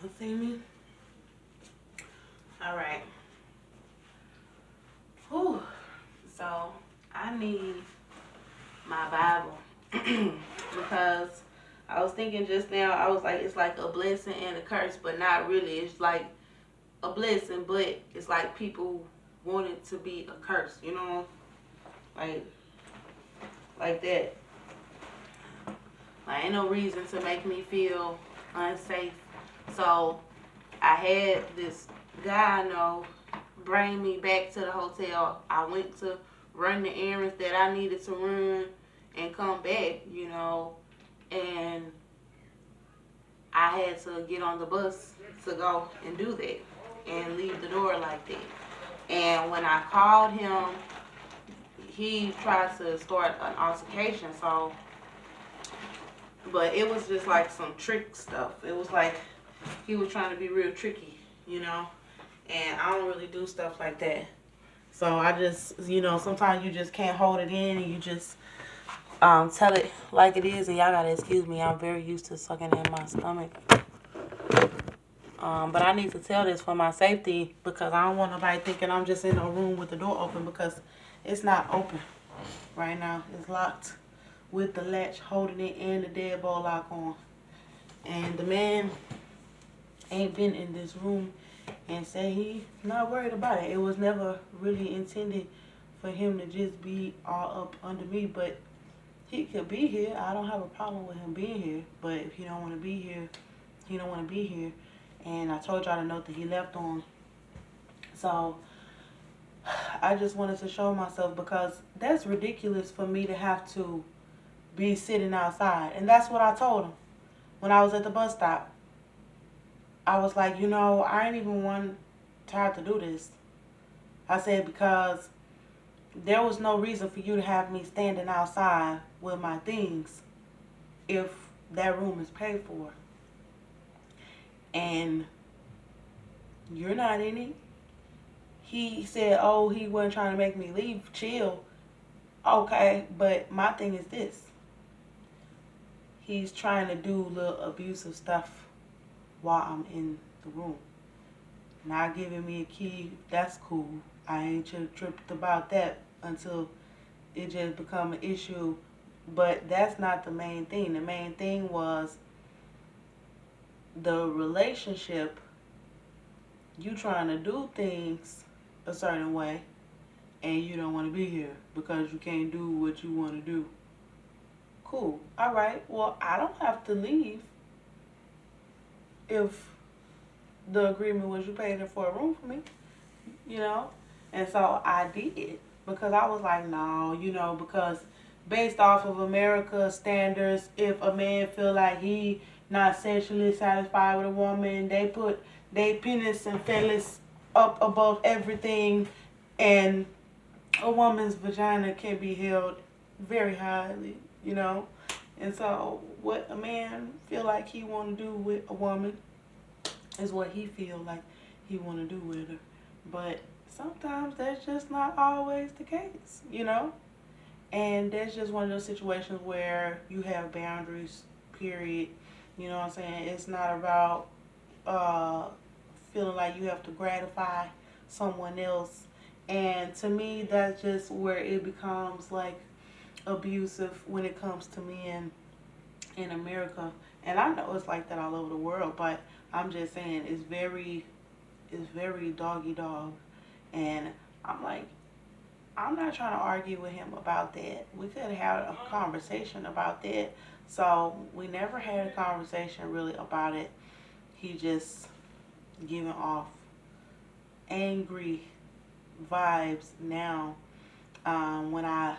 You see me? All right. Whew. So I need my Bible because I was thinking just now. I was like, it's like a blessing and a curse, but not really. It's like a blessing, but it's like people want it to be a curse. You know, like that. Like ain't no reason to make me feel unsafe. So I had this guy I know bring me back to the hotel. I went to run the errands that I needed to run and come back, and I had to get on the bus to go and do that and leave the door like that. And when I called him, he tried to start an altercation. So, but it was just like some trick stuff. It was like he was trying to be real tricky, and I don't really do stuff like that. So I just, sometimes you just can't hold it in and you just tell it like it is. And y'all gotta excuse me, I'm very used to sucking in my stomach. But I need to tell this for my safety because I don't want nobody thinking I'm just in a room with the door open because it's not open right now. It's locked with the latch holding it and the deadbolt lock on. And the man ain't been in this room and said he not worried about it. It was never really intended for him to just be all up under me, but he could be here. I don't have a problem with him being here, but if he don't want to be here, he don't want to be here. And I told y'all the note that he left on. So I just wanted to show myself because that's ridiculous for me to have to be sitting outside. And that's what I told him when I was at the bus stop. I was like, I ain't even want to have to do this. I said, because there was no reason for you to have me standing outside with my things if that room is paid for. And you're not in it. He said, oh, he wasn't trying to make me leave. Chill. Okay, but my thing is this. He's trying to do little abusive stuff while I'm in the room. Not giving me a key, that's cool. I ain't tripped about that until it just become an issue. But that's not the main thing. The main thing was the relationship. You trying to do things a certain way and you don't want to be here because you can't do what you want to do. Cool. All right. Well, I don't have to leave if the agreement was you paid for a room for me, And so I did because I was like, no, because based off of America standards, if a man feel like he not sexually satisfied with a woman, they put they penis and phallus up above everything, and a woman's vagina can be held very highly. And so what a man feel like he want to do with a woman is what he feel like he want to do with her. But sometimes that's just not always the case. And that's just one of those situations where you have boundaries, period. You know what I'm saying? It's not about feeling like you have to gratify someone else. And to me, that's just where it becomes like abusive when it comes to men in America. And I know it's like that all over the world, but I'm just saying it's very doggy dog. And I'm like, I'm not trying to argue with him about that. We could have had a conversation about that. So we never had a conversation really about it. He just giving off angry vibes now when I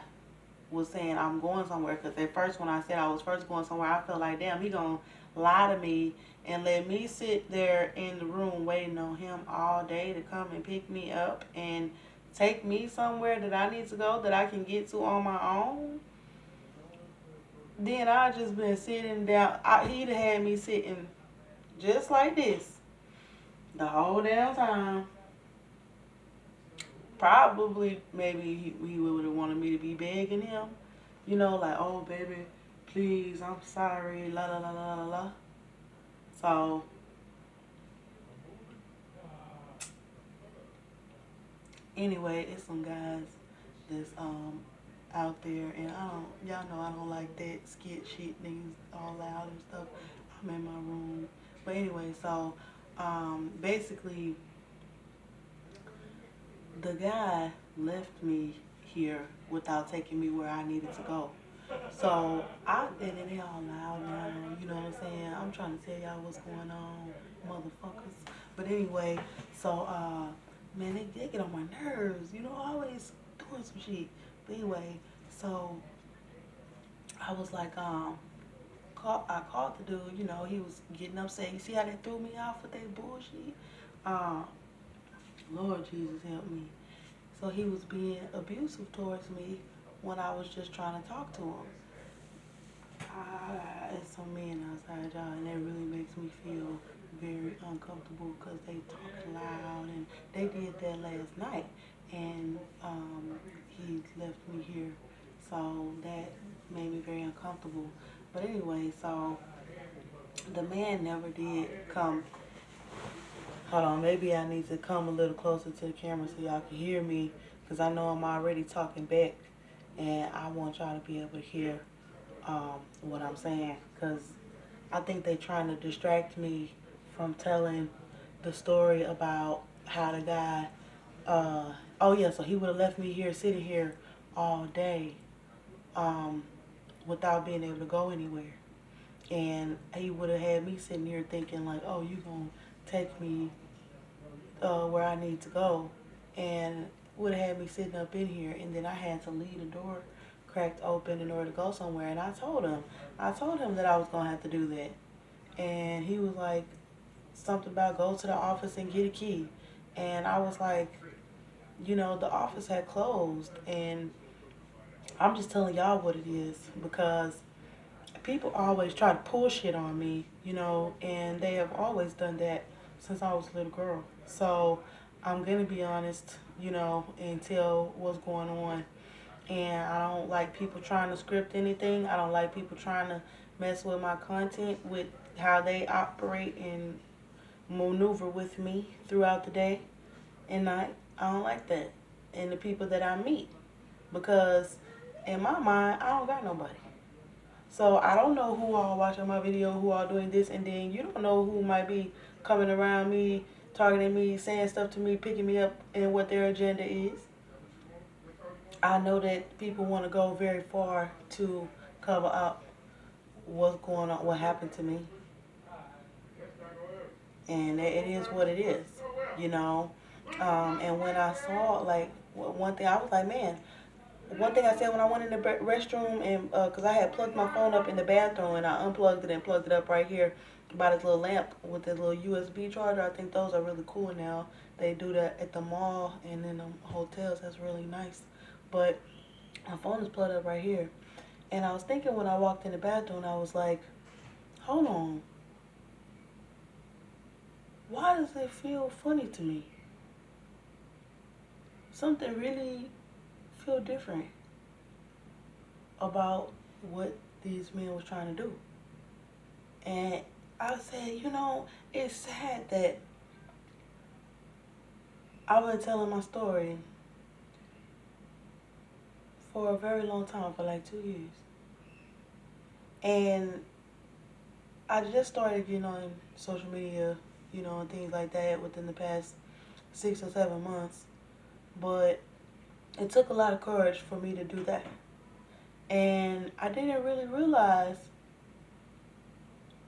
was saying I'm going somewhere. Because at first when I said I was first going somewhere, I felt like, damn, he gonna lie to me and let me sit there in the room waiting on him all day to come and pick me up and take me somewhere that I need to go that I can get to on my own. Then I just been sitting down. He'd have had me sitting just like this the whole damn time. Probably, maybe he would have wanted me to be begging him. Like, oh, baby, please, I'm sorry, la la la la la la. So, Anyway, it's some guys that's out there, and y'all know I don't like that skit shit, niggas all loud and stuff. I'm in my room, but anyway, so basically the guy left me here without taking me where I needed to go. So and then they all loud now, you know what I'm saying? I'm trying to tell y'all what's going on, motherfuckers. But anyway, so man, they get on my nerves, you know, always doing some shit. But anyway, so I was like, I called the dude, you know, he was getting upset. You see how they threw me off with that bullshit? Um, Lord Jesus help me. So he was being abusive towards me when I was just trying to talk to him. It's some men outside, y'all, and that really makes me feel very uncomfortable because they talk loud, and they did that last night, and he left me here, so that made me very uncomfortable. But anyway, so the man never did come. Hold on, maybe I need to come a little closer to the camera so y'all can hear me, because I know I'm already talking back, and I want y'all to be able to hear what I'm saying, because I think they're trying to distract me from telling the story about how the guy, oh yeah, so he would have left me here, sitting here all day, um, without being able to go anywhere. And he would have had me sitting here thinking like, oh, you gonna take me where I need to go, and would have had me sitting up in here, and then I had to leave the door cracked open in order to go somewhere. And I told him that I was gonna have to do that, and he was like something about go to the office and get a key, and I was like, you know, the office had closed, and I'm just telling y'all what it is because people always try to pull shit on me, you know, and they have always done that since I was a little girl. So I'm gonna be honest, you know, and tell what's going on. And I don't like people trying to script anything. I don't like people trying to mess with my content, with how they operate and maneuver with me throughout the day and night. I don't like that. And the people that I meet. Because in my mind, I don't got nobody. So I don't know who all watching my video, who all doing this, and then you don't know who might be coming around me, targeting me, saying stuff to me, picking me up, and what their agenda is. I know that people want to go very far to cover up what's going on, what happened to me, and it is what it is, you know. And when I saw, like, one thing, I was like, man, one thing I said when I went in the restroom, and because I had plugged my phone up in the bathroom, and I unplugged it and plugged it up right here by this little lamp with this little USB charger. I think those are really cool now. They do that at the mall and in the hotels. That's really nice. But my phone is plugged up right here. And I was thinking when I walked in the bathroom, I was like, hold on. Why does it feel funny to me? Something really feel different about what these men was trying to do. And I said, you know, it's sad that I've been telling my story for a very long time, for like 2 years. And I just started getting on social media, you know, and things like that within the past 6 or 7 months. But it took a lot of courage for me to do that. And I didn't really realize,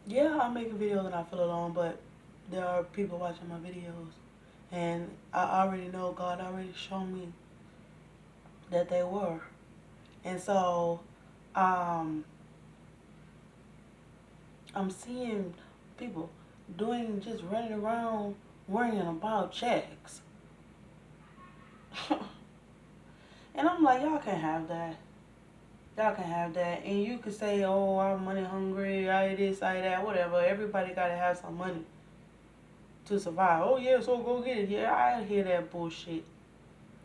yeah, I make a video and I feel alone, but there are people watching my videos. And I already know God already showed me that they were. And so, I'm seeing people just running around worrying about checks. And I'm like, y'all can't have that. Y'all can have that. And you can say, oh, I'm money hungry, I this, I that, whatever. Everybody got to have some money to survive. Oh, yeah, so go get it. Yeah, I hear that bullshit.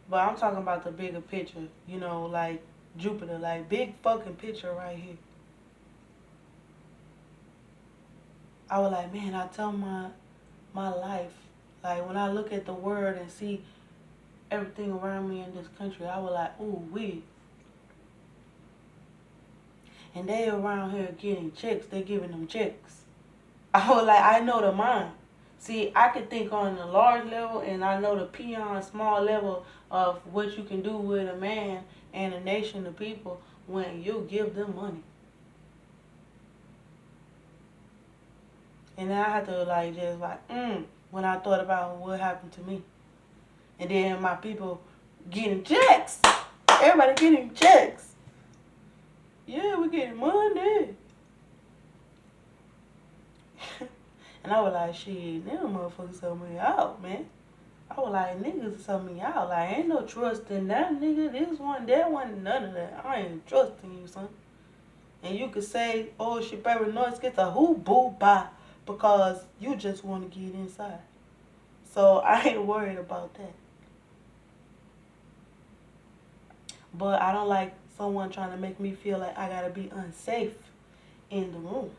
But I'm talking about the bigger picture, you know, like Jupiter, like big fucking picture right here. I was like, man, I tell my life, like when I look at the word and see everything around me in this country, I was like, ooh, we. And they around here getting checks. They giving them checks. I was like, I know the mind. See, I could think on the large level, and I know the peon small level of what you can do with a man and a nation of people when you give them money. And then I had to like just like, when I thought about what happened to me. And then my people getting checks. Everybody getting checks. Yeah, we getting money. And I was like, shit, them motherfuckers sold me out, man. I was like, niggas sold me out. Like, ain't no trust in that nigga. This one, that one, none of that. I ain't trusting you, son. And you could say, oh, she paranoid, gets a who, boo, bye. Because you just want to get inside. So I ain't worried about that. But I don't like someone trying to make me feel like I gotta be unsafe in the room.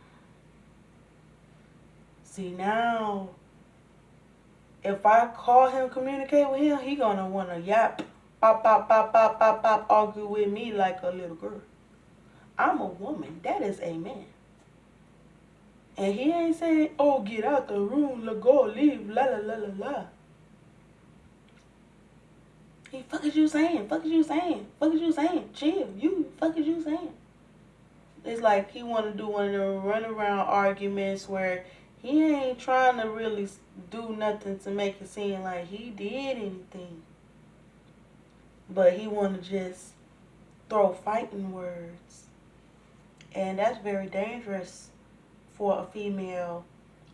See, now, if I call him, communicate with him, he gonna wanna yap, pop, pop, pop, pop, pop, pop, argue with me like a little girl. I'm a woman. That is a man. And he ain't saying, oh, get out the room, let go, leave, la la la la la. He, fuck is you saying? Fuck is you saying? Fuck is you saying? Chill. You, fuck is you saying? It's like he want to do one of the run around arguments where he ain't trying to really do nothing to make it seem like he did anything. But he want to just throw fighting words. And that's very dangerous for a female.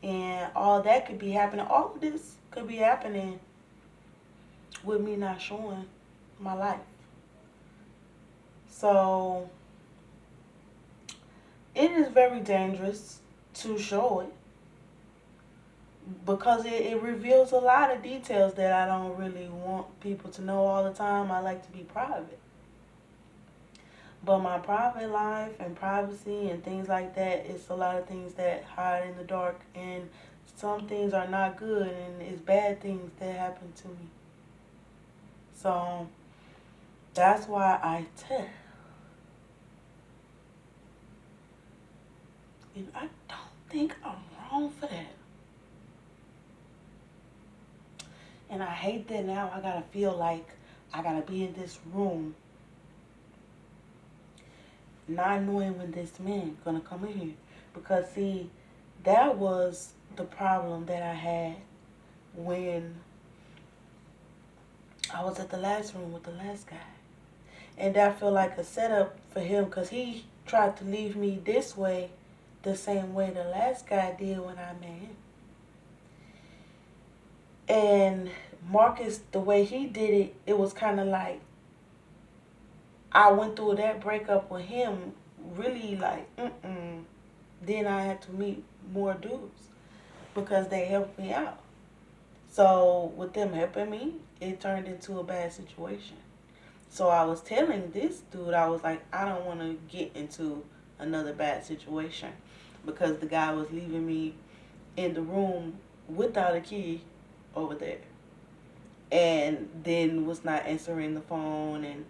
And all that could be happening. All of this could be happening with me not showing my life. So it is very dangerous to show it because it reveals a lot of details that I don't really want people to know all the time. I like to be private. But my private life and privacy and things like that, it's a lot of things that hide in the dark, and some things are not good, and it's bad things that happen to me. So that's why I tell. And I don't think I'm wrong for that. And I hate that now I gotta feel like I gotta be in this room not knowing when this man gonna come in here. Because see, that was the problem that I had when I was at the last room with the last guy. And that felt like a setup for him because he tried to leave me this way the same way the last guy did when I met him. And Marcus, the way he did it, it was kind of like I went through that breakup with him really like, Then I had to meet more dudes because they helped me out. So with them helping me, it turned into a bad situation. So I was telling this dude, I was like, I don't want to get into another bad situation because the guy was leaving me in the room without a key over there. And then was not answering the phone, and